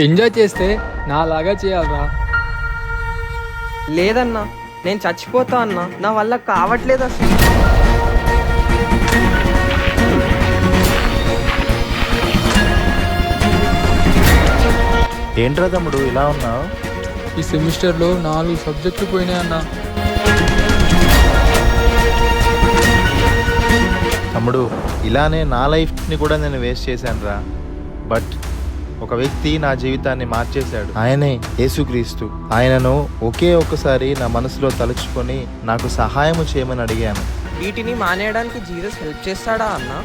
Enjoy చేస్తే నాలాగా చేయాలరా. లేదన్నా, నేను చచ్చిపోతా అన్నా, నా వల్ల కావట్లేదు అసలు. ఏంట్రా తమ్ముడు ఇలా ఉన్నావు? ఈ సెమిస్టర్లో 4 సబ్జెక్టులు పోయినాయి అన్న. తమ్ముడు, ఇలానే నా లైఫ్ని కూడా నేను వేస్ట్ చేశానురా. బట్ ఒక వ్యక్తి నా జీవితాన్ని మార్చేశాడు. ఆయనే యేసుక్రీస్తు. ఆయనను ఒకే ఒక్కసారి నా మనసులో తలుచుకొని నాకు సహాయం చేయమని అడిగాను. వీటిని మానేయడానికి జీసస్ హెల్ప్ చేస్తాడా అన్నా?